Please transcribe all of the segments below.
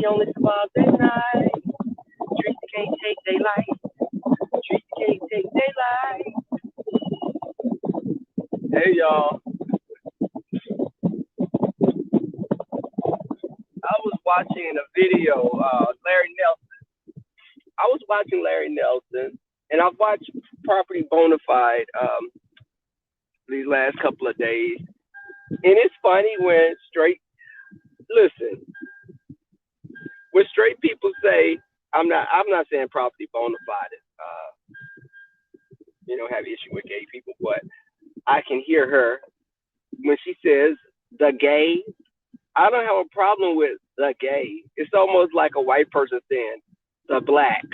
only survive at night. Streets can't take daylight. Streets can't take daylight. Hey y'all, I was watching a video, Larry Nelson. I was watching Larry Nelson, and I've watched Property Bonafide these last couple of days. And it's funny when listen, when straight people say, I'm not saying Property Bonafide is, have issue with gay people, but I can hear her when she says the gay. I don't have a problem with the gay. It's almost like a white person saying the black.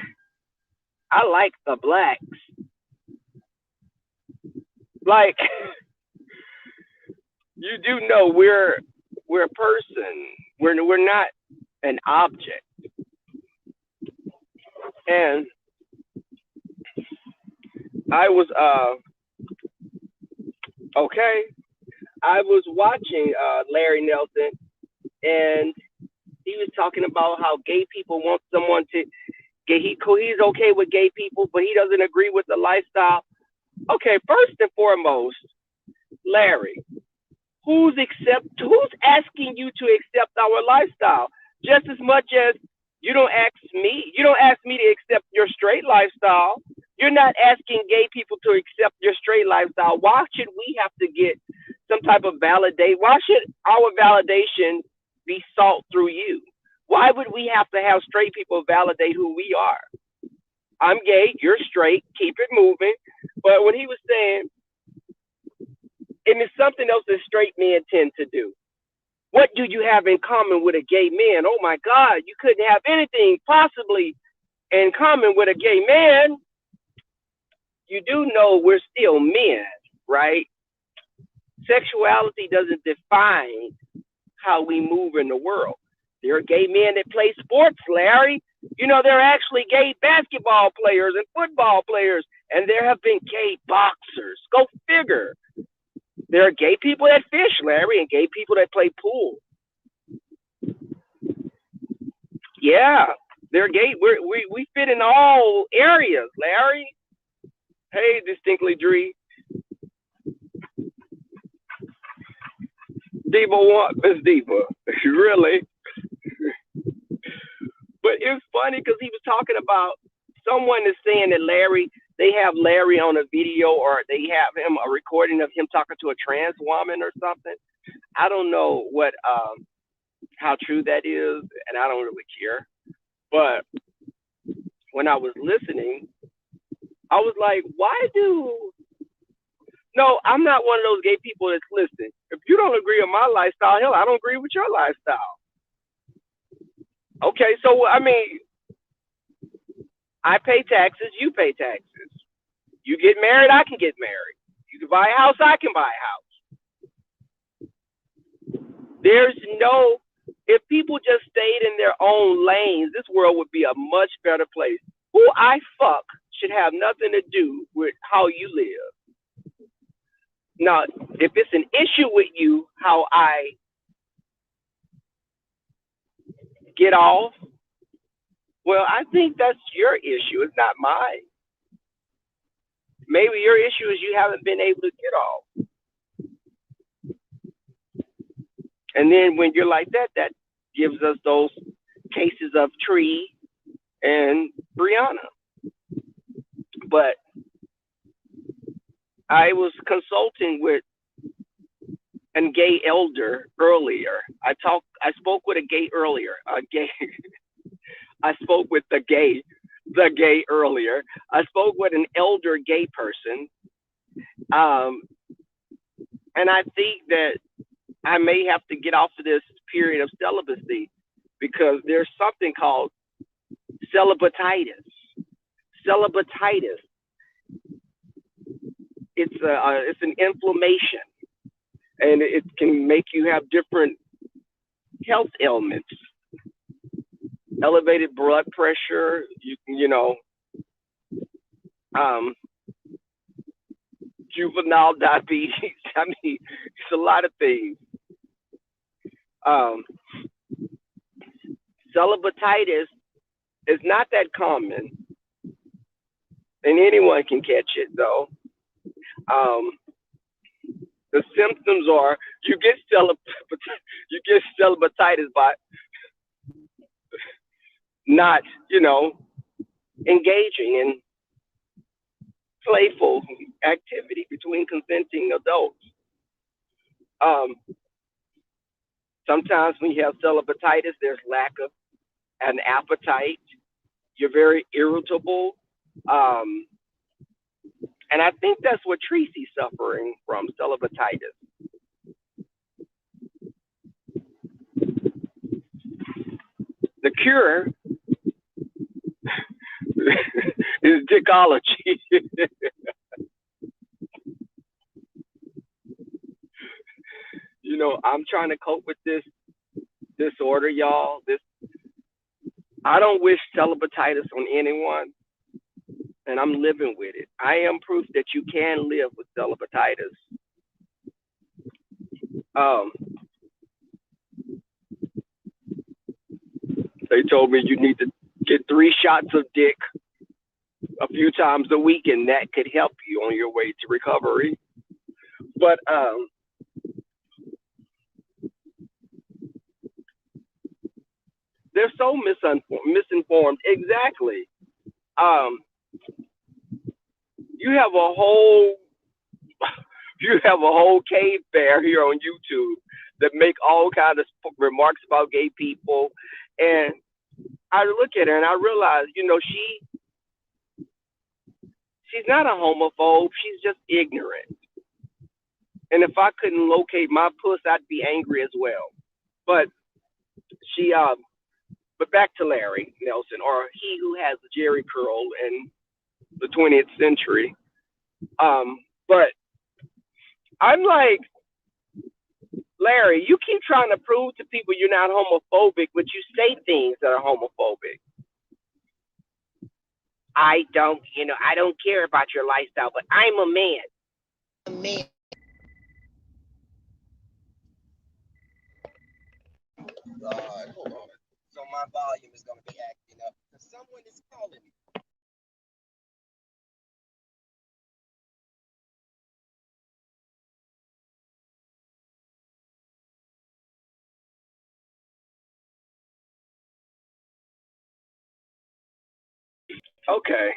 I like the blacks. Like you do know we're a person. We're not an object. And I was okay. I was watching Larry Nelson, and he was talking about how gay people want someone to he's okay with gay people, but he doesn't agree with the lifestyle. Okay, first and foremost, Larry, who's asking you to accept our lifestyle? Just as much as you don't ask me to accept your straight lifestyle. You're not asking gay people to accept your straight lifestyle. Why should we have to get some type of validate? Why should our validation be sought through you? Why would we have to have straight people validate who we are? I'm gay, you're straight, keep it moving. But what he was saying, and it's something else that straight men tend to do. What do you have in common with a gay man? Oh my God, you couldn't have anything possibly in common with a gay man. You do know we're still men, right? Sexuality doesn't define how we move in the world. There are gay men that play sports, Larry. There are actually gay basketball players and football players, and there have been gay boxers. Go figure. There are gay people that fish, Larry, and gay people that play pool. Yeah, they're gay. We fit in all areas, Larry. Hey, Distinctly Dree. Diva want Miss Diva. Really? But it's funny because he was talking about someone is saying that they have Larry on a video, or they have him a recording of him talking to a trans woman or something. I don't know how true that is, and I don't really care. But when I was listening, I was like, no, I'm not one of those gay people that's listening. If you don't agree with my lifestyle, hell, I don't agree with your lifestyle. Okay, so I pay taxes, you pay taxes. You get married, I can get married. You can buy a house, I can buy a house. If people just stayed in their own lanes, this world would be a much better place. Who I fuck should have nothing to do with how you live. Now, if it's an issue with you, how I get off, well, I think that's your issue. It's not mine. Maybe your issue is you haven't been able to get off. And then when you're like that, that gives us those cases of Tree and Brianna. But I was consulting with a gay elder earlier. I spoke with a gay earlier. I spoke with the gay earlier. I spoke with an elder gay person. And I think that I may have to get off of this period of celibacy because there's something called celibatitis. Celibatitis. It's an inflammation, and it can make you have different health ailments, elevated blood pressure. Juvenile diabetes. It's a lot of things. Celibatitis is not that common, and anyone can catch it though. Um, the symptoms are you get celibatitis by not, engaging in playful activity between consenting adults. Um, Sometimes when you have celibatitis, there's lack of an appetite. You're very irritable. Um, and I think that's what Tracy's suffering from, celibatitis. The cure is dickology. I'm trying to cope with this disorder, y'all. I don't wish celibatitis on anyone, and I'm living with it. I am proof that you can live with celibatitis. Um, they told me you need to get 3 shots of dick a few times a week, and that could help you on your way to recovery. But they're so misinformed. Exactly. Um, you have a whole cave bear here on YouTube that make all kinds of remarks about gay people, and I look at her and I realize, she's not a homophobe. She's just ignorant. And if I couldn't locate my puss, I'd be angry as well. But but back to Larry Nelson, or he who has the Jerry curl in the 20th century. But I'm like, Larry, you keep trying to prove to people you're not homophobic, but you say things that are homophobic. I don't care about your lifestyle, but I'm a man. God, hold on. So my volume is going to be acting up because someone is calling me. Okay,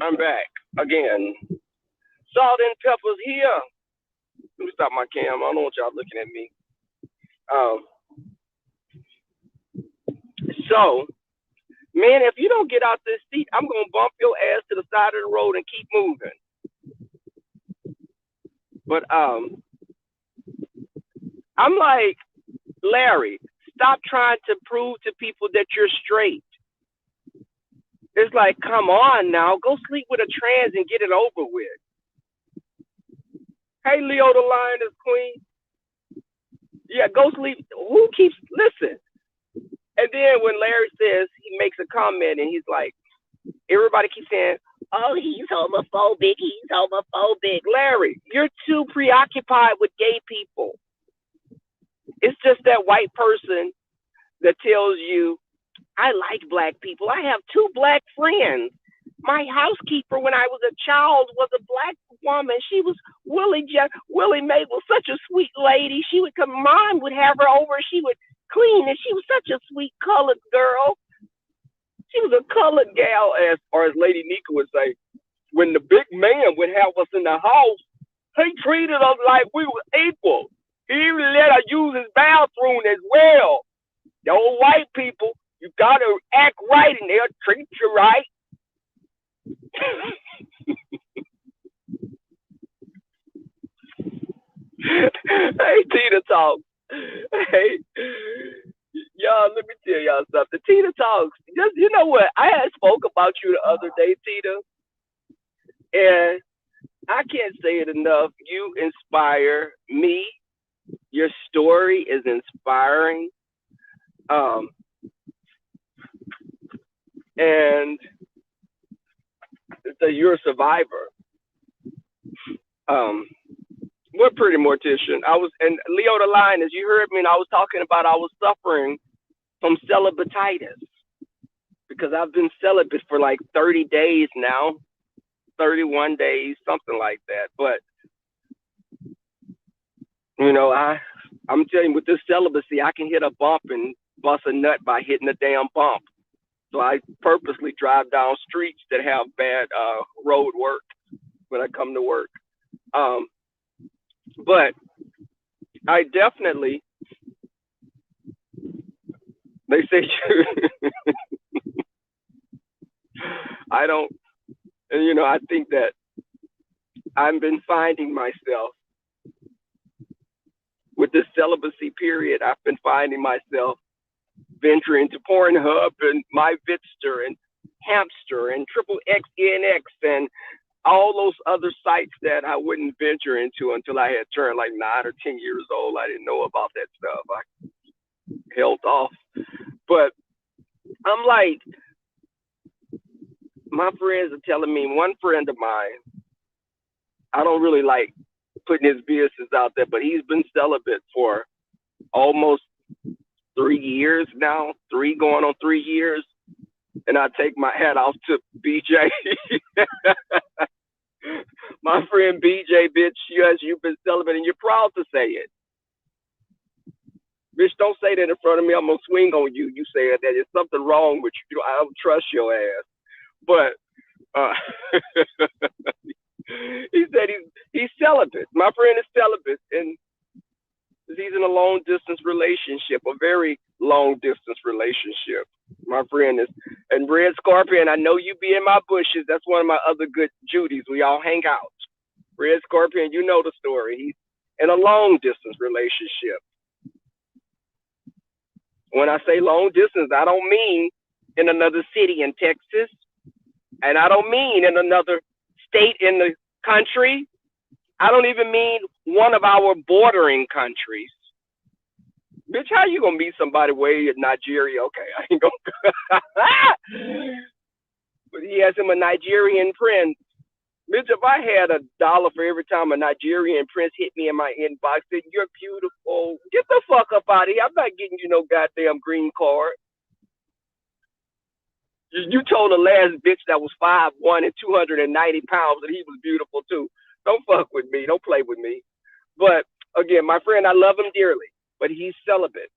I'm back again. Salt and Pepper's here. Let me stop my cam. I don't want y'all looking at me. Um, so, man, if you don't get out this seat, I'm gonna bump your ass to the side of the road and keep moving. But I'm like, Larry, stop trying to prove to people that you're straight. It's like, come on now, go sleep with a trans and get it over with. Hey, Leo the Lioness Queen. Yeah, go sleep. Who keeps, listen. And then when Larry says, he makes a comment and he's like, everybody keeps saying, oh, he's homophobic. Larry, you're too preoccupied with gay people. It's just that white person that tells you, I like black people. I have 2 black friends. My housekeeper when I was a child was a black woman. She was Willie Mae was such a sweet lady. She would come, Mom would have her over. She would clean, and she was such a sweet colored girl. She was a colored gal, as Lady Nika would say. When the big man would have us in the house, he treated us like we were equal. He even let us use his bathroom as well. The old white people, you gotta act right and they'll treat you right. Hey, Tina Talk. Hey, y'all, let me tell y'all something. Tina Talks. Just, you know what? I had spoke about you the other day, Tina, and I can't say it enough. You inspire me. Your story is inspiring. And so you're a survivor. We're pretty mortician. And Leo the Lion, as you heard me, and I was talking about I was suffering from celibatitis because I've been celibate for like 30 days now, 31 days, something like that. But I'm telling you, with this celibacy, I can hit a bump and bust a nut by hitting a damn bump. So I purposely drive down streets that have bad road work when I come to work. But I definitely, they say, I don't, I think that I've been finding myself with this celibacy period. I've been finding myself venturing to Pornhub and MyVidster and Hamster and Triple XNX and all those other sites that I wouldn't venture into until I had turned like 9 or 10 years old. I didn't know about that stuff. I held off. But I'm like, my friends are telling me, one friend of mine, I don't really like putting his business out there, but he's been celibate for almost 3 years now, going on 3 years. And I take my hat off to BJ. My friend BJ, bitch, yes, you've been celibate and you're proud to say it. Bitch, don't say that in front of me. I'm going to swing on you. You say that there's something wrong with you. I don't trust your ass. But he said he's celibate. My friend is celibate, and he's in a long distance relationship, a very long distance relationship. My friend is, and Red Scorpion, I know you be in my bushes. That's one of my other good Judies. We all hang out. Red Scorpion, you know the story. He's in a long distance relationship. When I say long distance, I don't mean in another city in Texas, and I don't mean in another state in the country. I don't even mean one of our bordering countries. Bitch, how you gonna meet somebody way in Nigeria? Okay, I ain't gonna. But he has him a Nigerian prince. Bitch, if I had $1 for every time a Nigerian prince hit me in my inbox, said you're beautiful, get the fuck up out of here. I'm not getting you no goddamn green card. You told the last bitch that was 5'1" and 290 pounds that he was beautiful too. Don't fuck with me. Don't play with me. But again, my friend, I love him dearly, but he's celibate.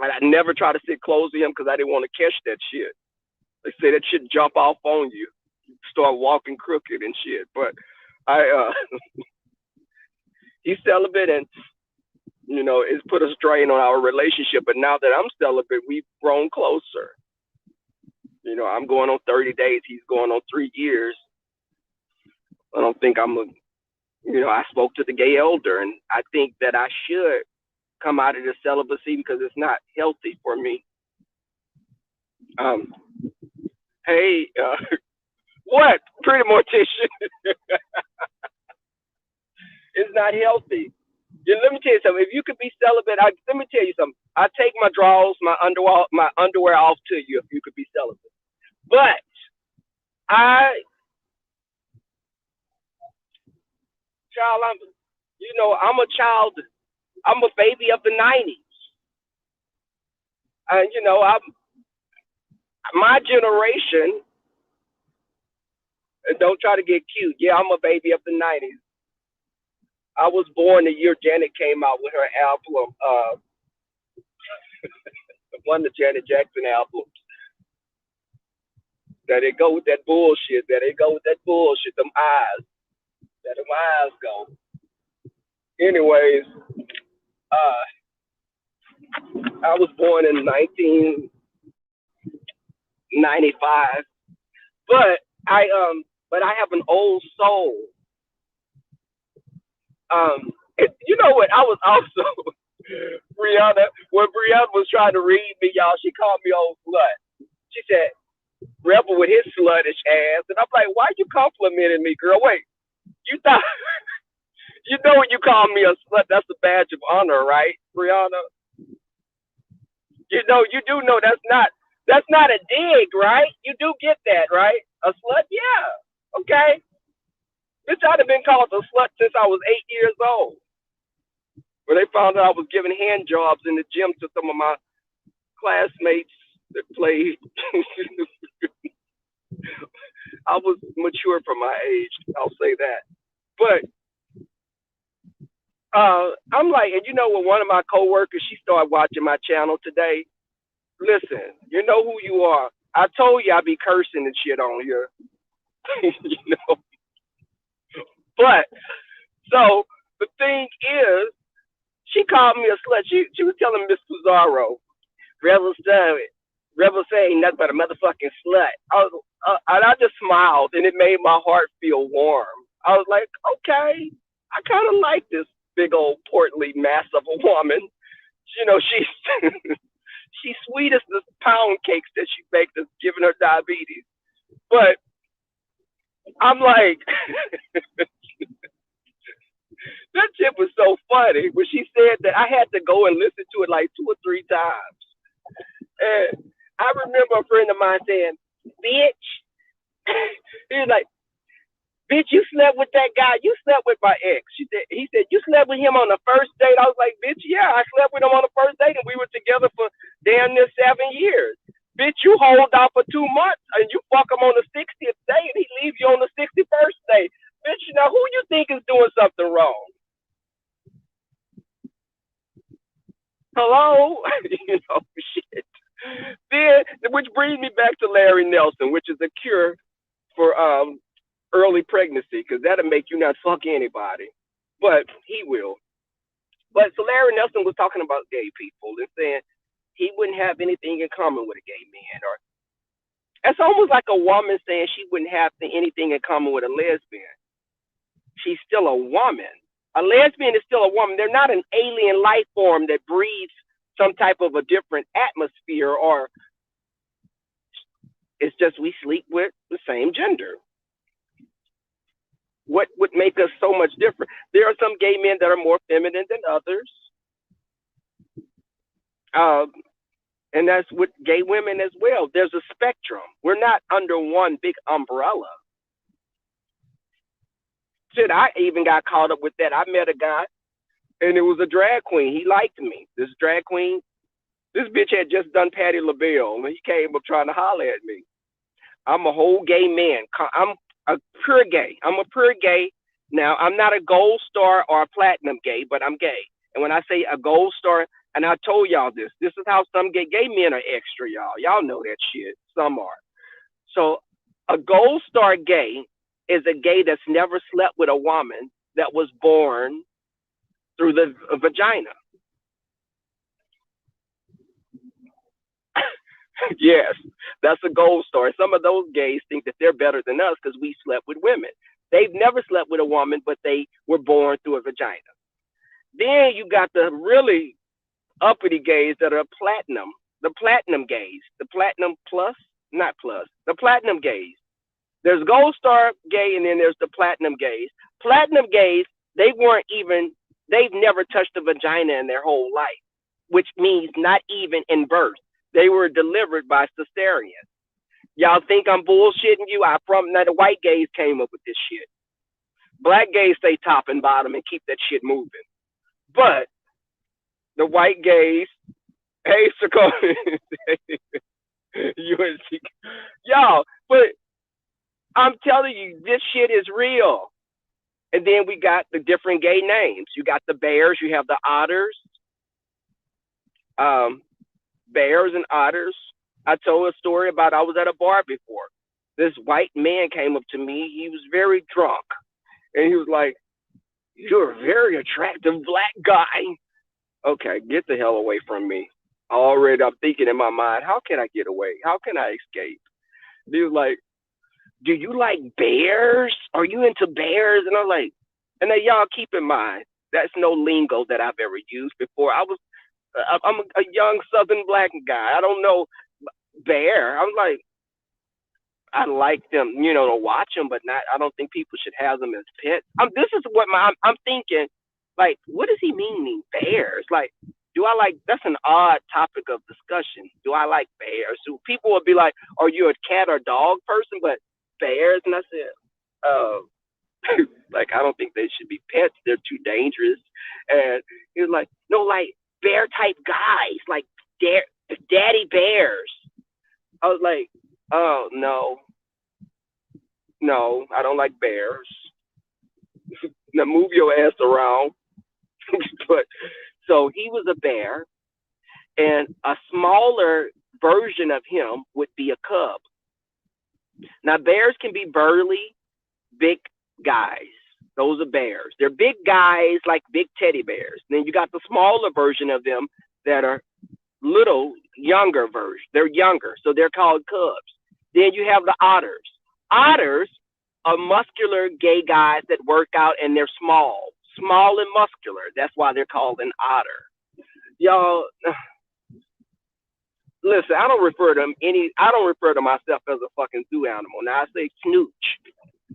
And I never try to sit close to him because I didn't want to catch that shit. They say that shit jump off on you. You start walking crooked and shit. But he's celibate, and it's put a strain on our relationship. But now that I'm celibate, we've grown closer. I'm going on 30 days. He's going on 3 years. I don't think I spoke to the gay elder, and I think that I should come out of the celibacy because it's not healthy for me. Hey, what? Pretty mortician. It's not healthy. Let me tell you something. If you could be celibate, let me tell you something. I take my drawers, my underwear off to you if you could be celibate. But I'm a child. I'm a baby of the 90s. And, my generation, and don't try to get cute. Yeah, I'm a baby of the 90s. I was born the year Janet came out with her album, one of the Janet Jackson albums. That it go with that bullshit. Them eyes. That them eyes go. Anyways, I was born in 1995, but I have an old soul. You know what? I was also Brianna. When Brianna was trying to read me, y'all, she called me old slut. She said, "Rebel with his sluttish ass," and I'm like, "Why you complimenting me, girl? Wait, you thought when you call me a slut, that's a badge of honor, right, Brianna? You do know that's not a dig, right? You do get that, right? A slut, yeah, okay. Bitch, I'd have been called a slut since I was 8 years old. When they found out I was giving hand jobs in the gym to some of my classmates that played. I was mature for my age. I'll say that. But I'm like, and you know what? One of my coworkers, she started watching my channel today. Listen, you know who you are. I told you I be cursing and shit on here, you know. But so the thing is, she called me a slut. She was telling Miss Pizarro, Rebel said, Rebel say ain't nothing but a motherfucking slut. And I just smiled, and it made my heart feel warm. I was like, okay, I kind of like this big old portly mass of a woman. You know, she's she's sweet as the pound cakes that she baked that's giving her diabetes. But I'm like, that shit was so funny when she said that. I had to go and listen to it like 2 or 3 times. And I remember a friend of mine saying, bitch, he was like, bitch, you slept with that guy. You slept with my ex. He said, you slept with him on the first date. I was like, bitch, yeah, I slept with him on the first date, and we were together for damn near 7 years. Bitch, you hold out for 2 months, and you fuck him on the 60th day, and he leave you on the 61st day. Bitch, now who you think is doing something wrong? Hello? You know, shit. Then, which brings me back to Larry Nelson, which is a cure for early pregnancy, because that'll make you not fuck anybody. But he will. But so Larry Nelson was talking about gay people and saying he wouldn't have anything in common with a gay man. Or it's almost like a woman saying she wouldn't have anything in common with a lesbian. She's still a woman. A lesbian is still a woman. They're not an alien life form that breathes some type of a different atmosphere, or it's just we sleep with the same gender. What would make us so much different? There are some gay men that are more feminine than others. And that's with gay women as well. There's a spectrum. We're not under one big umbrella. Shit, I even got caught up with that. I met a guy, and it was a drag queen. He liked me. This drag queen, this bitch had just done Patti LaBelle, and he came up trying to holler at me. I'm a whole gay man. I'm a pure gay. I'm a pure gay. Now, I'm not a gold star or a platinum gay, but I'm gay. And when I say a gold star, and I told y'all this is how some gay men are extra, y'all. Y'all know that shit. Some are. So a gold star gay is a gay that's never slept with a woman that was born through the vagina. Yes, that's a gold star. Some of those gays think that they're better than us because we slept with women. They've never slept with a woman, but they were born through a vagina. Then you got the really uppity gays that are platinum, the platinum gays, the platinum plus, not plus, the platinum gays. There's gold star gay, and then there's the platinum gays. Platinum gays, they've never touched a vagina in their whole life, which means not even in birth. They were delivered by cesarean. Y'all think I'm bullshitting you? I promise. Now the white gays came up with this shit. Black gays stay top and bottom and keep that shit moving. But the white gays, hey, UNC, y'all. But I'm telling you, this shit is real. And then we got the different gay names. You got the bears. You have the otters. Bears and otters. I told a story about I was at a bar before. This white man came up to me. He was very drunk. And he was like, you're a very attractive black guy. Okay, get the hell away from me. Already I'm thinking in my mind, how can I get away? How can I escape? And he was like, do you like bears? Are you into bears? And I'm like, and then y'all keep in mind, that's no lingo that I've ever used before. I'm a young Southern black guy. I don't know bear. I was like, I like them, to watch them, but not. I don't think people should have them as pets. This is what I'm thinking. Like, what does he mean bears? Like, do I like? That's an odd topic of discussion. Do I like bears? So people will be like, are you a cat or dog person? But bears, and I said, like, I don't think they should be pets. They're too dangerous. And he was like, no, like bear type guys, like daddy sound like bears. Now move your ass around. But so he was a bear, and a smaller version of him would be a cub. Now bears can be burly, big guys. Those are bears. They're big guys like big teddy bears. Then you got the smaller version of them that are little, younger version. They're younger, so they're called cubs. Then you have the otters. Otters are muscular gay guys that work out and they're small and muscular. That's why they're called an otter. Y'all, listen, I don't refer to myself as a fucking zoo animal. Now I say snooch,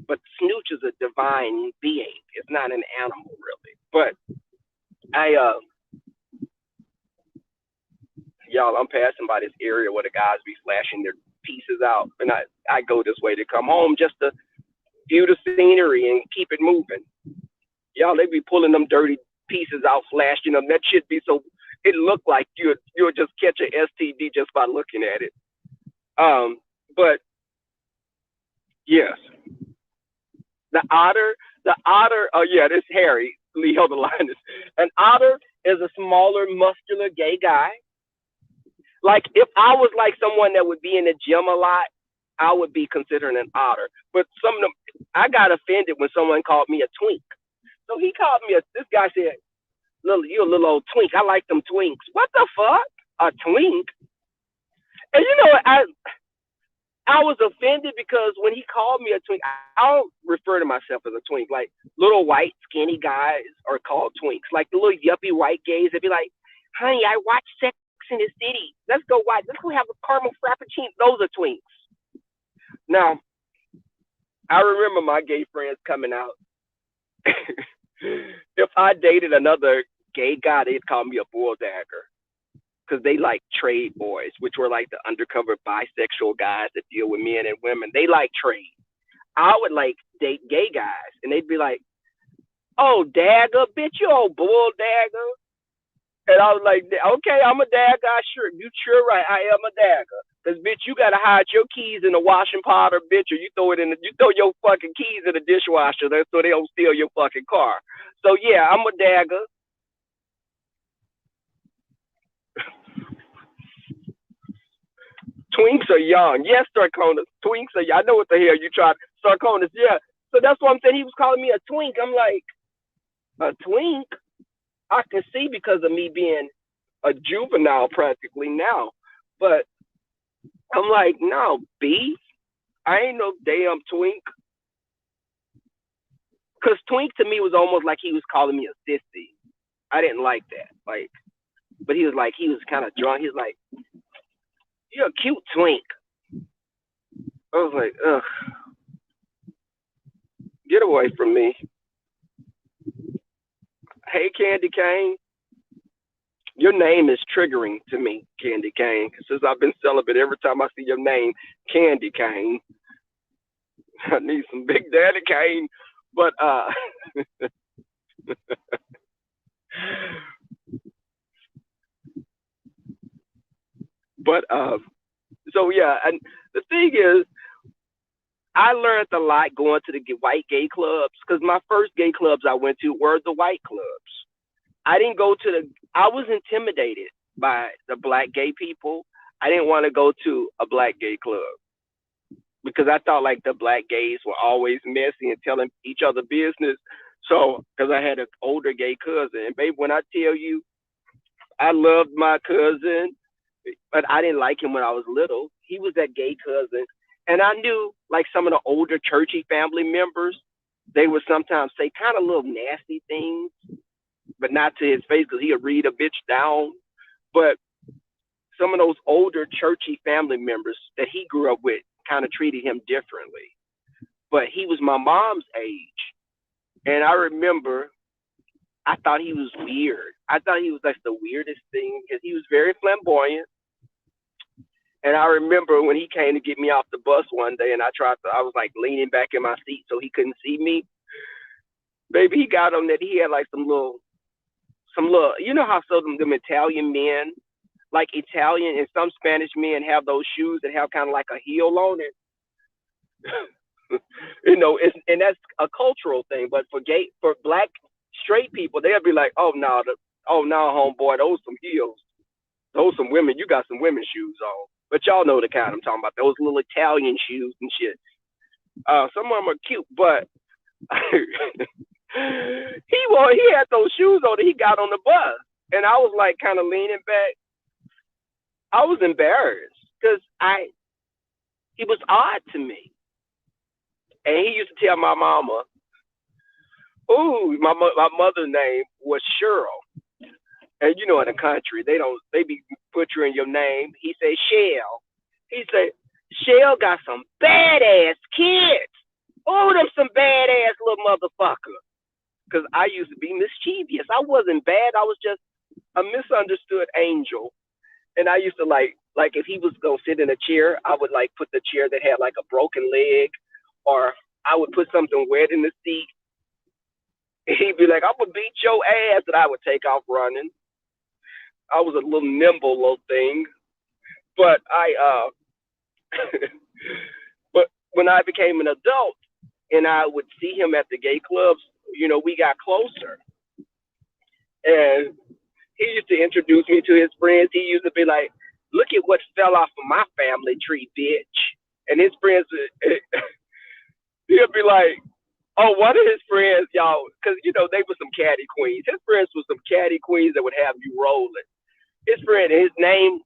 but snooch is a divine being. It's not an animal really. But y'all, I'm passing by this area where the guys be flashing their pieces out, and I go this way to come home just to view the scenery and keep it moving. Y'all, they be pulling them dirty pieces out, flashing them. That shit be so, it look like you'll just catch an STD just by looking at it. But yes, the otter. Oh yeah, this Harry Lee held the line. An otter is a smaller, muscular gay guy. Like if I was like someone that would be in the gym a lot, I would be considered an otter. But some of them, I got offended when someone called me a twink. So he called me this guy said, "You're a little old twink. I like them twinks." What the fuck? A twink? And you know, I was offended because when he called me a twink, I don't refer to myself as a twink. Like little white skinny guys are called twinks. Like the little yuppie white gays, they'd be like, "Honey, I watch Sex in the City. Let's go have a caramel frappuccino." Those are twinks. Now, I remember my gay friends coming out. If I dated another gay guy, they'd call me a bull dagger because they like trade boys, which were like the undercover bisexual guys that deal with men and women. They like trade. I would like date gay guys, and they'd be like, "Oh, dagger, bitch, you old bull dagger." And I was like, "Okay, I'm a dagger. Sure, you sure right. I am a dagger. Cause bitch, you gotta hide your keys in the washing powder, bitch, or you throw your fucking keys in the dishwasher so they don't steal your fucking car. So yeah, I'm a dagger." Twinks are young. Yes, Sarkonis. Twinks are young. I know what the hell you tried. Sarkonis, yeah. So that's what I'm saying. He was calling me a twink. I'm like, a twink? I can see because of me being a juvenile practically now. But I'm like, no, B, I ain't no damn twink. Because twink to me was almost like he was calling me a sissy. I didn't like that. Like, but he was kind of drunk. He was like, "You're a cute twink." I was like, ugh, get away from me. Hey, Candy Cane. Your name is triggering to me, Candy Cane. Since I've been celibate, every time I see your name, Candy Cane, I need some Big Daddy Cane. But but so yeah, and the thing is, I learned a lot going to the white gay clubs because my first gay clubs I went to were the white clubs. I didn't go to I was intimidated by the black gay people. I didn't want to go to a black gay club because I thought like the black gays were always messy and telling each other business. So, because I had an older gay cousin, and babe, when I tell you, I loved my cousin, but I didn't like him when I was little. He was that gay cousin, and I knew like some of the older churchy family members, they would sometimes say kind of little nasty things, but not to his face because he'd read a bitch down. But some of those older churchy family members that he grew up with kind of treated him differently. But he was my mom's age. And I remember I thought he was weird. I thought he was like the weirdest thing because he was very flamboyant. And I remember when he came to get me off the bus one day and I was like leaning back in my seat so he couldn't see me. Baby, he got on that. He had like some little, you know how some of them Italian men, like Italian and some Spanish men have those shoes that have kind of like a heel on it. And that's a cultural thing. But for black straight people, they'll be like, oh no, homeboy, those some heels, those some women. You got some women's shoes on. But y'all know the kind I'm talking about. Those little Italian shoes and shit. Some of them are cute, but he had those shoes on that he got on the bus, and I was like kind of leaning back. I was embarrassed because he was odd to me, and he used to tell my mama, "Ooh, my mother's name was Cheryl." And in the country, they be butchering your name. He say Shell. He say Shell got some badass kids. Oh, them some badass little motherfucker. Because I used to be mischievous. I wasn't bad. I was just a misunderstood angel. And I used to like if he was gonna sit in a chair, I would like put the chair that had like a broken leg, or I would put something wet in the seat. And he'd be like, "I'm gonna beat your ass," and I would take off running. I was a little nimble little thing, but but when I became an adult and I would see him at the gay clubs, we got closer, and he used to introduce me to his friends. He used to be like, "Look at what fell off of my family tree, bitch," and his friends, he'll be like, "Oh, one of his friends, y'all, because they were some catty queens. His friends were some catty queens that would have you rolling." His name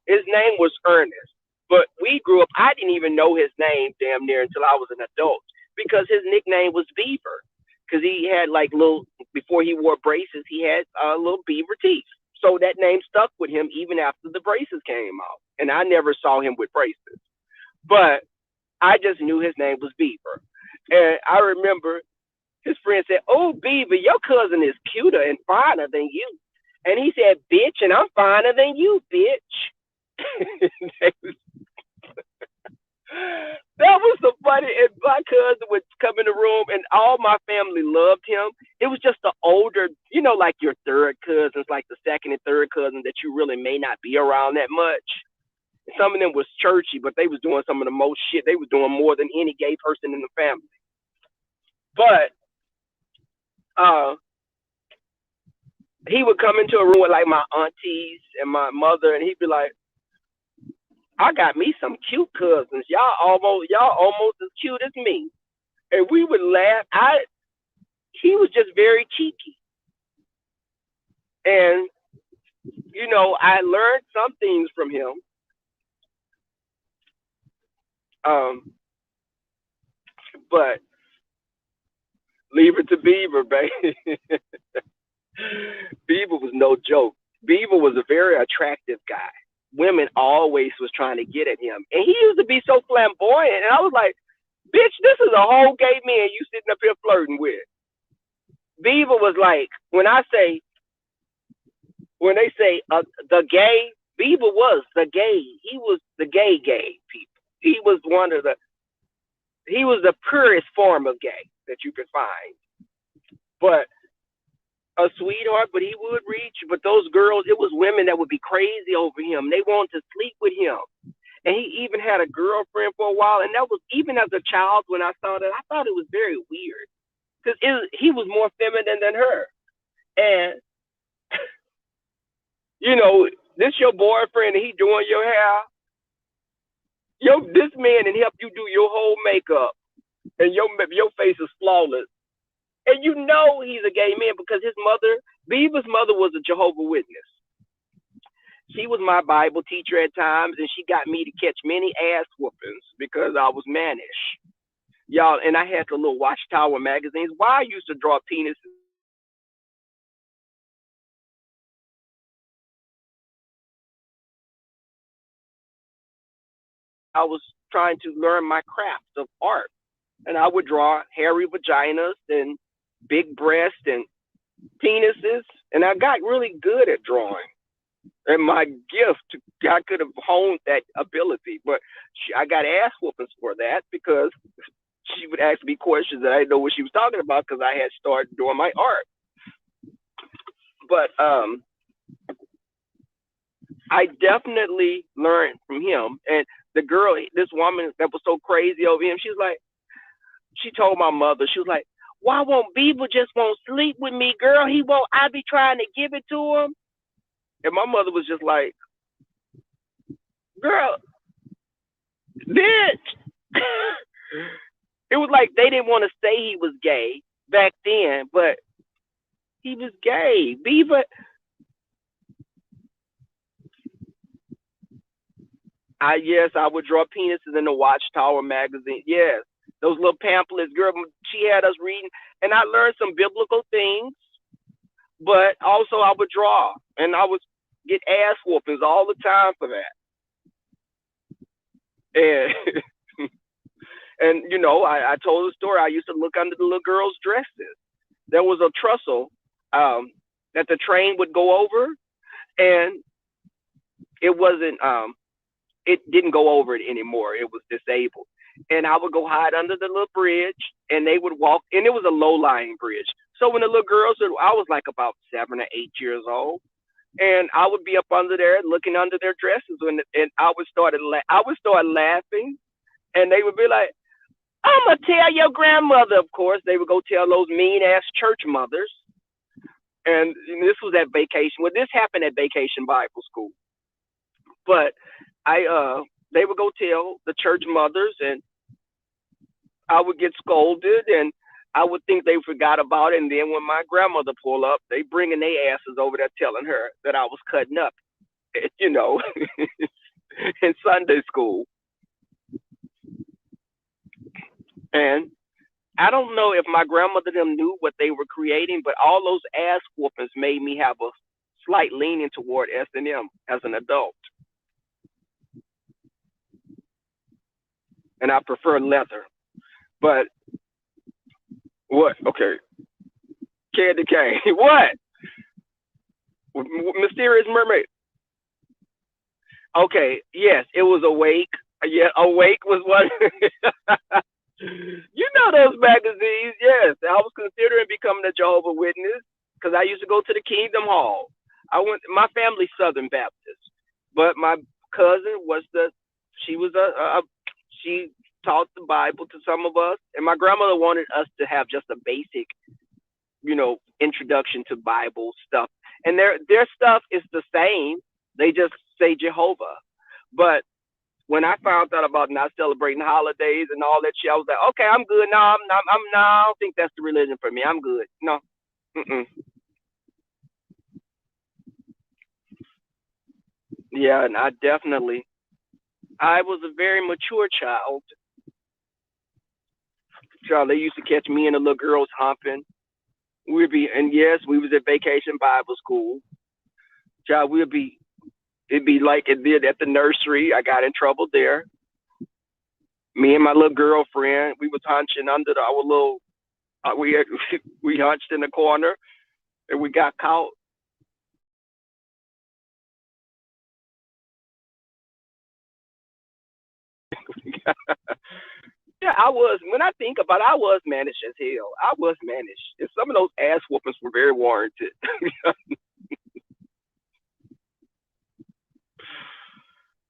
was Ernest, but we grew up. I didn't even know his name damn near until I was an adult because his nickname was Beaver, because he had like little, before he wore braces, he had little beaver teeth. So that name stuck with him even after the braces came off, and I never saw him with braces, but I just knew his name was Beaver, and I remember his friend said, "Oh, Beaver, your cousin is cuter and finer than you." And he said, "Bitch, and I'm finer than you, bitch." That was so funny. And my cousin would come in the room, and all my family loved him. It was just the older, like your third cousins, like the second and third cousins that you really may not be around that much. Some of them was churchy, but they was doing some of the most shit. They was doing more than any gay person in the family. But he would come into a room with like my aunties and my mother, and he'd be like, "I got me some cute cousins. Y'all almost as cute as me." And we would laugh. He was just very cheeky. And, I learned some things from him. But leave it to Beaver, baby. Beaver was no joke. Beaver was a very attractive guy. Women always was trying to get at him. And he used to be so flamboyant. And I was like, "Bitch, this is a whole gay man you sitting up here flirting with." Beaver was like, when they say the gay, Beaver was the gay. He was the gay people. He was the purest form of gay that you could find. But a sweetheart, but he would reach. But those girls, it was women that would be crazy over him. They wanted to sleep with him. And he even had a girlfriend for a while. And that was, even as a child, when I saw that, I thought it was very weird. Because he was more feminine than her. And, this your boyfriend and he doing your hair. This man and help you do your whole makeup. And your face is flawless. And he's a gay man because Beaver's mother was a Jehovah's Witness. She was my Bible teacher at times, and she got me to catch many ass whoopings because I was mannish. Y'all, and I had the little Watchtower magazines. Why I used to draw penises. I was trying to learn my craft of art, and I would draw hairy vaginas and big breasts and penises, and I got really good at drawing. And my gift, I could have honed that ability, but I got ass whoopings for that because she would ask me questions that I didn't know what she was talking about because I had started doing my art. But I definitely learned from him. And the girl, this woman that was so crazy over him, she was like, She told my mother, she was like, "Why won't Beaver just won't sleep with me, girl? He won't. I be trying to give it to him." And my mother was just like, "Girl, bitch." It was like they didn't want to say he was gay back then, but he was gay. Beaver, yes, I would draw penises in the Watchtower magazine. Yes, those little pamphlets, girl. She had us reading, and I learned some biblical things. But also, I would draw, and I would get ass whoopings all the time for that. And and I told the story. I used to look under the little girls' dresses. There was a trestle that the train would go over, and it wasn't it didn't go over it anymore. It was disabled. And I would go hide under the little bridge, and they would walk, and it was a low-lying bridge. So when the little girls, I was like about 7 or 8 years old, and I would be up under there looking under their dresses, and I would start laughing, and they would be like, "I'm gonna tell your grandmother." Of course, they would go tell those mean-ass church mothers. And this was at vacation. Well, this happened at Vacation Bible School, but they would go tell the church mothers, and I would get scolded, and I would think they forgot about it. And then when my grandmother pull up, they bringing their asses over there telling her that I was cutting up, in Sunday school. And I don't know if my grandmother them knew what they were creating, but all those ass whoopings made me have a slight leaning toward S&M as an adult. And I prefer leather. But what? Okay. Candy cane. What? Mysterious Mermaid. Okay. Yes, it was Awake. Yeah, Awake was one. You know those magazines. Yes, I was considering becoming a Jehovah's Witness because I used to go to the Kingdom Hall. My family's Southern Baptist, but my cousin was she was she taught the Bible to some of us, and my grandmother wanted us to have just a basic, introduction to Bible stuff. And their stuff is the same. They just say Jehovah. But when I found out about not celebrating holidays and all that shit, I was like, okay, I'm good. No, no, I don't think that's the religion for me. I'm good. No. Mm-mm. Yeah, and I was a very mature child. Child, they used to catch me and the little girls humping. And yes, we was at Vacation Bible School. Child, it'd be like it did at the nursery. I got in trouble there. Me and my little girlfriend, we was hunching under our little, we hunched in the corner, and we got caught. Yeah, I was. When I think about it, I was managed as hell. I was managed, and some of those ass whoopings were very warranted.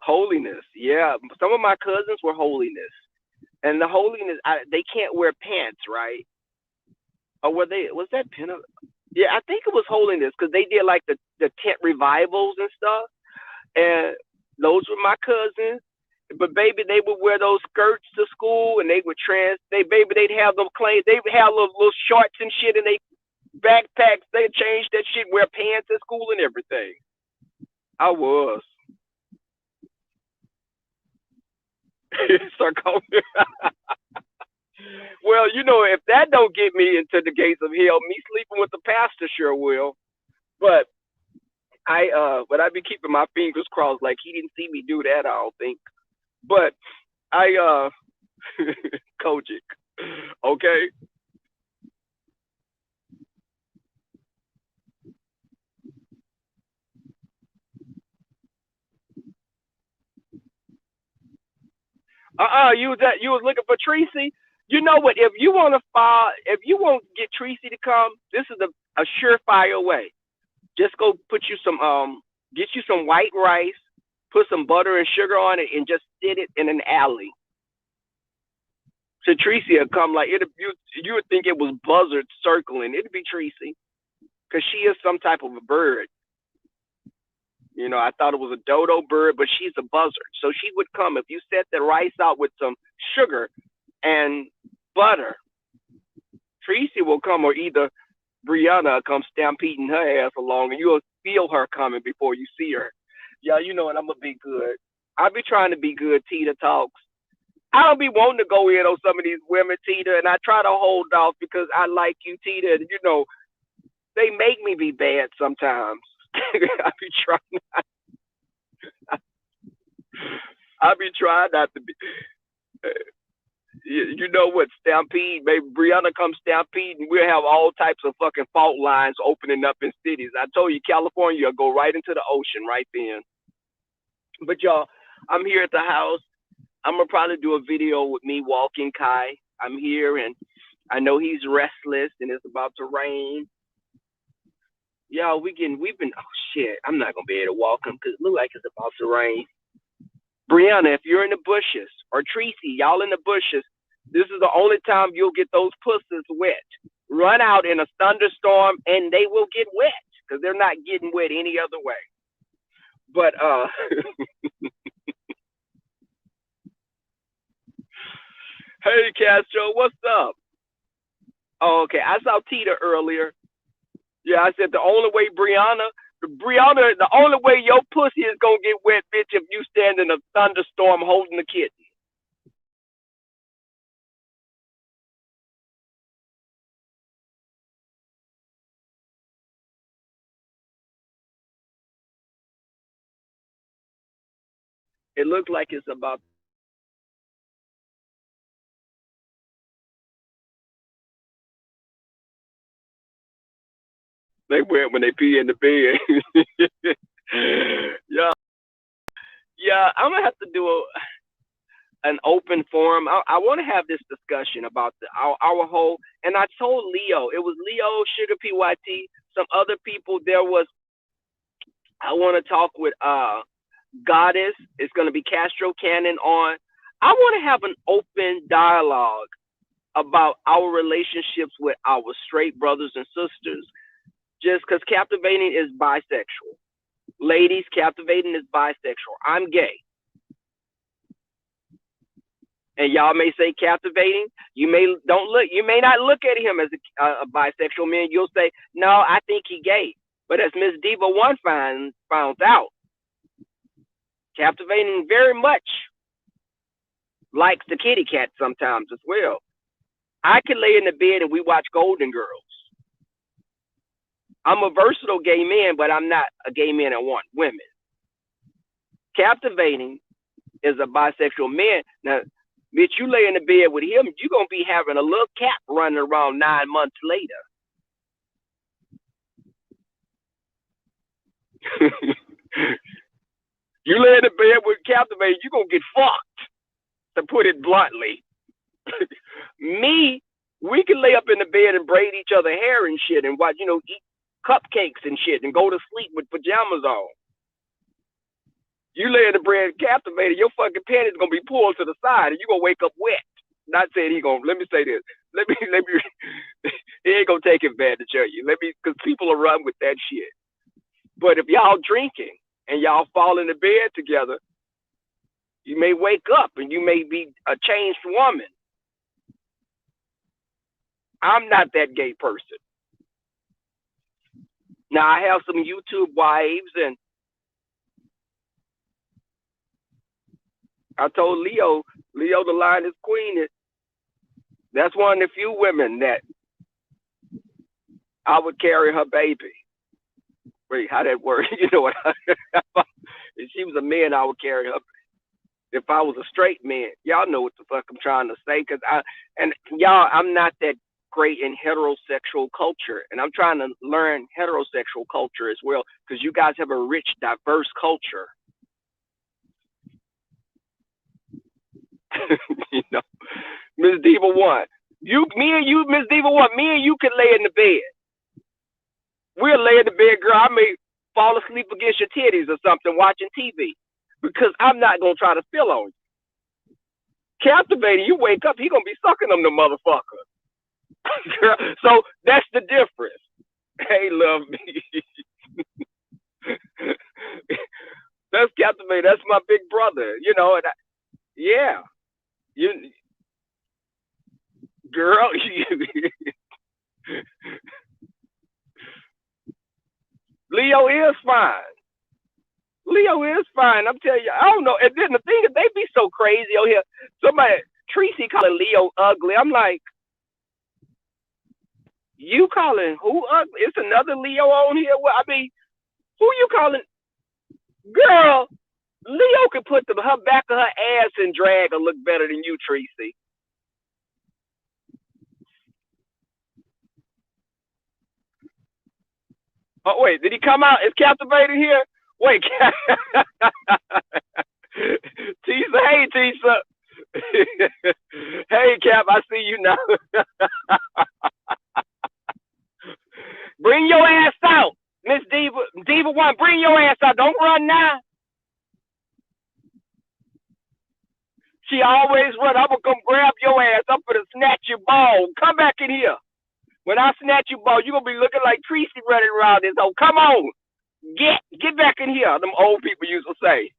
Holiness, yeah. Some of my cousins were holiness, and the holiness, they can't wear pants, right? Or were they? Was that pin? Yeah, I think it was holiness because they did like the tent revivals and stuff, and those were my cousins. But baby, they would wear those skirts to school, and they would they'd have them claim they would have little shorts and shit, and they backpacks. They change that shit, wear pants at school and everything. I was. Sarcoma. Well, if that don't get me into the gates of hell, me sleeping with the pastor sure will. But I'd be keeping my fingers crossed, like he didn't see me do that. I don't think. But I Kojic. Okay. You was looking for Tracy. You know what? If you want to get Tracy to come, this is a surefire way. Just go put you get you some white rice, put some butter and sugar on it, and just sit it in an alley. So Tracy would come like you would think it was buzzards circling. It'd be Tracy because she is some type of a bird. You know, I thought it was a dodo bird, but she's a buzzard. So she would come if you set the rice out with some sugar and butter. Tracy will come, or either Brianna will come stampeding her ass along, and you'll feel her coming before you see her. Yeah, you know, and I'm gonna be good. I be trying to be good. Tita talks. I don't be wanting to go in on some of these women, Tita, and I try to hold off because I like you, Tita. And, you know, they make me be bad sometimes. I be trying. I be trying not to be. You know what? Stampede. Maybe Brianna comes stampede, and we'll have all types of fucking fault lines opening up in cities. I told you, California will go right into the ocean right then. But y'all, I'm here at the house. I'm gonna probably do a video with me walking Kai. I'm here, and I know he's restless, and it's about to rain. Y'all, we've been. Oh shit! I'm not gonna be able to walk him because it looks like it's about to rain. Brianna, if you're in the bushes, or Tracy, y'all in the bushes, this is the only time you'll get those pussies wet. Run out in a thunderstorm, and they will get wet because they're not getting wet any other way. But hey Castro, what's up? Oh, okay, I saw Tita earlier. Yeah, I said the only way the only way your pussy is gonna get wet, bitch, if you stand in a thunderstorm holding the kitten. It looks like it's about. They wet when they pee in the bed. Yeah, yeah. I'm gonna have to do an open forum. I want to have this discussion about our whole. And I told Leo, it was Leo, Sugar PYT, some other people. There was. I want to talk with Goddess. It's going to be Castro Cannon on. I want to have an open dialogue about our relationships with our straight brothers and sisters. Just because Captivating is bisexual. Ladies, Captivating is bisexual. I'm gay. And y'all may say Captivating. You may not look at him as a bisexual man. You'll say, no, I think he gay. But as Miss Diva One found out, Captivating very much likes the kitty cat sometimes as well. I can lay in the bed and we watch Golden Girls. I'm a versatile gay man, but I'm not a gay man that want women. Captivating is a bisexual man. Now, bitch, you lay in the bed with him, you're going to be having a little cat running around 9 months later. You lay in the bed with Captivating, you're going to get fucked, to put it bluntly. Me, we can lay up in the bed and braid each other hair and shit and watch, eat cupcakes and shit and go to sleep with pajamas on. You lay in the bed Captivated, your fucking panties gonna be pulled to the side and you're gonna wake up wet. Not saying let me say this. Let me he ain't gonna take advantage of you. Because people will run with that shit. But if y'all drinking and y'all fall in the bed together, you may wake up and you may be a changed woman. I'm not that gay person. Now I have some YouTube wives, and I told Leo the line is queen. That's one of the few women that I would carry her baby. Wait, how that work? You know what? If she was a man, I would carry her. If I was a straight man, y'all know what the fuck I'm trying to say. I'm not that great in heterosexual culture, and I'm trying to learn heterosexual culture as well, because you guys have a rich, diverse culture. Miss Diva One, me and you, Miss Diva One, me and you can lay in the bed. We'll lay in the bed, girl. I may fall asleep against your titties or something watching TV, because I'm not gonna try to spill on you. Captivating, you wake up, he gonna be sucking them the motherfucker. So that's the difference. Hey, love me. That's Captivating. That's my big brother. You know, and yeah. You girl, Leo is fine. Leo is fine. I'm telling you, I don't know. And then the thing is, they be so crazy out here. Somebody, Tracy calling Leo ugly. I'm like, you calling who ugly? It's another Leo on here. Well, I mean, who you calling? Girl, Leo could put her back of her ass and drag her look better than you, Tracy. Oh, wait, did he come out? Is Captivating here? Wait, Tisa, hey, Tisa. Hey, Cap, I see you now. Bring your ass out, Miss Diva. Diva One, bring your ass out. Don't run now. She always run. I'm gonna come grab your ass. I'm gonna snatch your ball. Come back in here. When I snatch your ball, you're gonna be looking like Tracy running around this hole. Come on. Get back in here. Them old people used to say.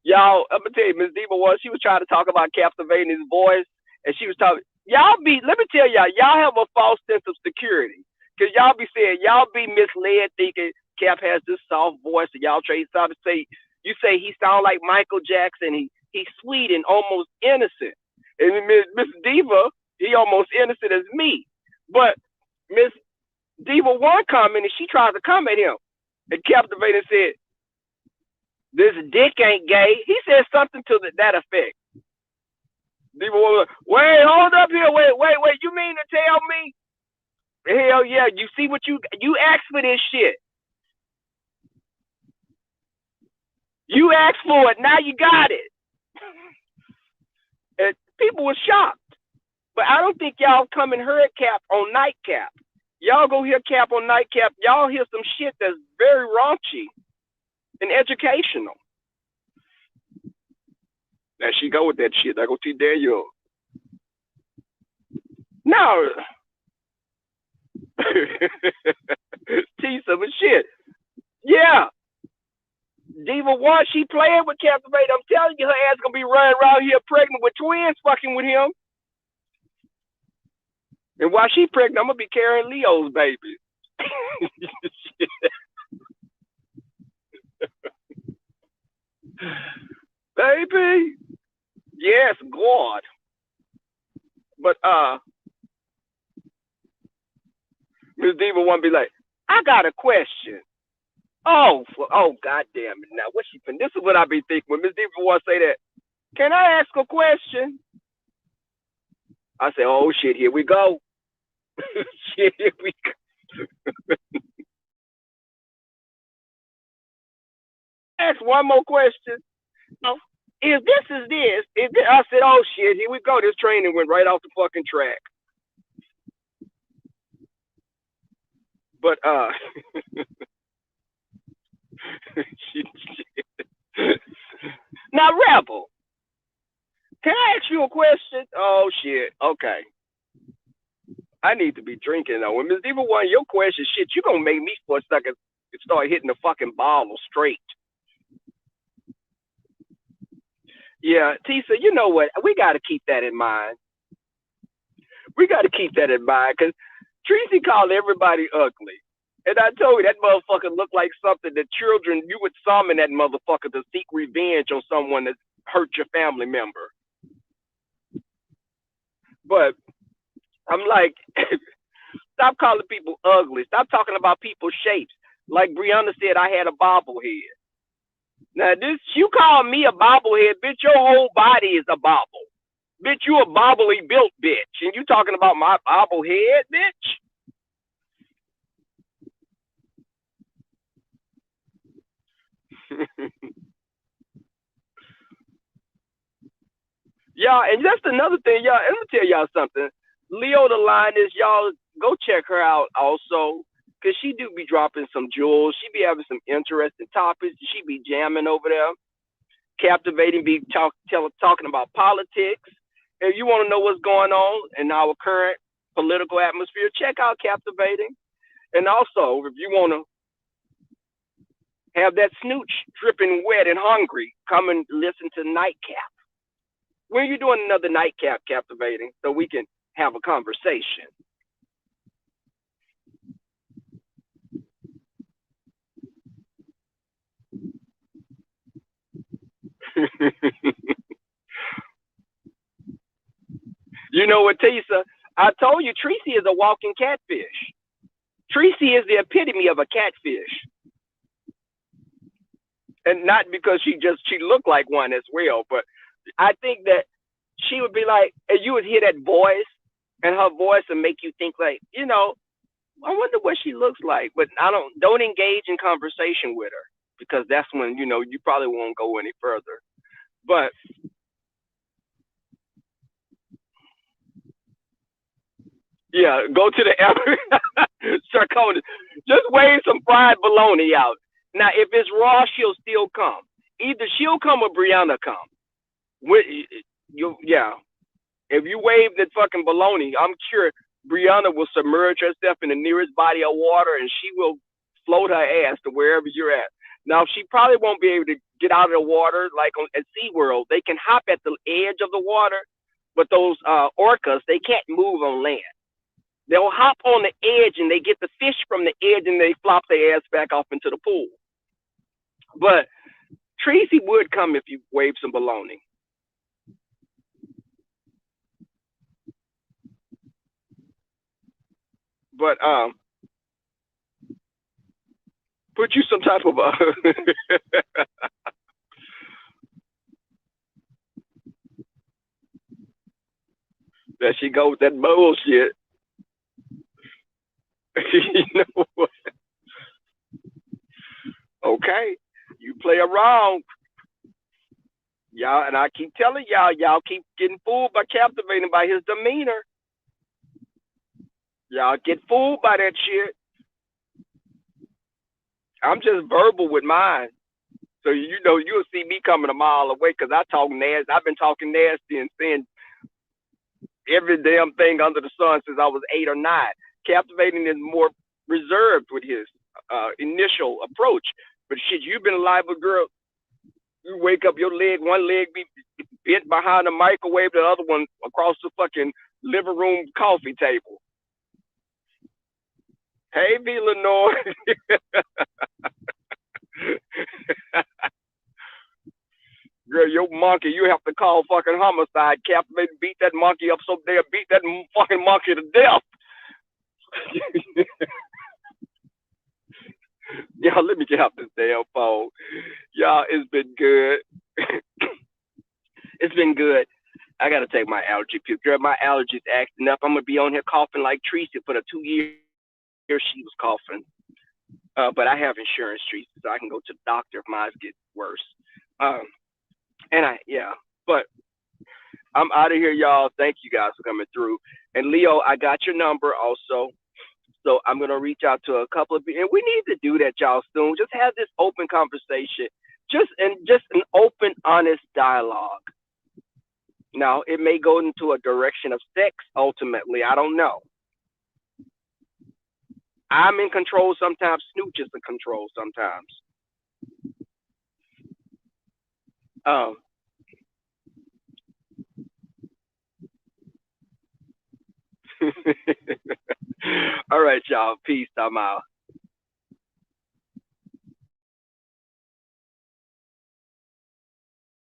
Y'all, I'm gonna tell you, Miss Diva One, she was trying to talk about Captivating his voice, and she was talking. Let me tell y'all have a false sense of security. Cause y'all be saying, y'all be misled thinking Cap has this soft voice, and y'all try to say, you say he sound like Michael Jackson, he's sweet and almost innocent. And Miss Diva, he almost innocent as me. But Miss Diva One commented, she tried to come at him. And Captivating said, this dick ain't gay. He said something to that effect. Diva One, wait, hold up here. Wait. You mean to tell me? Hell yeah. You see what you asked for this shit. You asked for it. Now you got it. And people were shocked. But I don't think y'all come and heard Cap on Nightcap. Y'all go hear Cap on Nightcap. Y'all hear some shit that's very raunchy and educational. Now she go with that shit. I go see Daniel. No. See some shit. Yeah. Diva One, she playing with Captivate. I'm telling you, her ass gonna be running around here pregnant with twins fucking with him. And while she pregnant, I'm gonna be carrying Leo's baby. Baby. Yes, God. But Miss Diva One be like, I got a question. Oh, God damn it. Now, what she fin? This is what I be thinking. When Miss Diva One say that, can I ask a question? I say, oh, shit, here we go. Shit, here we go. Ask one more question. No. If this is this, I said, oh, shit, here we go. This training went right off the fucking track. But, now, Rebel, can I ask you a question? Oh, shit. Okay. I need to be drinking, though. When Miss Diva One, your question, shit, you going to make me for a second start hitting the fucking bottle straight. Yeah, Tisa, you know what? We got to keep that in mind. We got to keep that in mind because Tracy called everybody ugly. And I told you, that motherfucker looked like something that children, you would summon that motherfucker to seek revenge on someone that hurt your family member. But I'm like, stop calling people ugly. Stop talking about people's shapes. Like Brianna said, I had a bobblehead. Now, you call me a bobblehead, bitch, your whole body is a bobble. Bitch, you a bobbly built bitch. And you talking about my bobblehead, bitch? Y'all, and just another thing, y'all, let me tell y'all something. Leo the Lioness, y'all go check her out also, because she do be dropping some jewels. She be having some interesting topics. She be jamming over there. Captivating be talking about politics. If you want to know what's going on in our current political atmosphere, check out Captivating. And also, if you want to have that snooch dripping wet and hungry, come and listen to Nightcap. When are you doing another Nightcap, Captivating, so we can have a conversation? You know what, Tisa? I told you Tracy is a walking catfish. Tracy is the epitome of a catfish. And not because she looked like one as well, but I think that she would be like, and you would hear that voice, and her voice would make you think like, I wonder what she looks like. But don't engage in conversation with her, because that's when you probably won't go any further. But yeah, go to the Sarcona. Just wave some fried bologna out. Now, if it's raw, she'll still come. Either she'll come or Brianna come. With yeah. If you wave that fucking bologna, I'm sure Brianna will submerge herself in the nearest body of water, and she will float her ass to wherever you're at. Now, she probably won't be able to get out of the water like at SeaWorld. They can hop at the edge of the water, but those orcas, they can't move on land. They'll hop on the edge and they get the fish from the edge and they flop their ass back off into the pool. But Tracy would come if you wave some bologna. But put you some type of there she goes with that bullshit. You know what? Okay, you play around, y'all, and I keep telling y'all keep getting fooled by Captivating by his demeanor. Y'all get fooled by that shit. I'm just verbal with mine. So you'll see me coming a mile away because I talk nasty. I've been talking nasty and saying every damn thing under the sun since I was 8 or 9. Captivating is more reserved with his initial approach. But shit, you've been alive with girl. You wake up, your leg, one leg be bent behind the microwave, the other one across the fucking living room coffee table. Hey, V. Lenore. Girl, your monkey, you have to call fucking homicide. Captivate, beat that monkey up so they'll beat that fucking monkey to death. Y'all, let me get off this damn phone. Y'all, it's been good. It's been good. I gotta take my allergy pill. Girl, my allergies acting up. I'm gonna be on here coughing like Tracy for the 2 years she was coughing. But I have insurance, Tracy, so I can go to the doctor if mine gets worse. But I'm out of here, y'all. Thank you guys for coming through. And Leo, I got your number also. So I'm gonna reach out to a couple of people, and we need to do that, y'all, soon. Just have this open conversation, just an open, honest dialogue. Now, it may go into a direction of sex ultimately. I don't know. I'm in control sometimes. Snooch is in control sometimes. Um. All right, y'all. Peace. I'm out.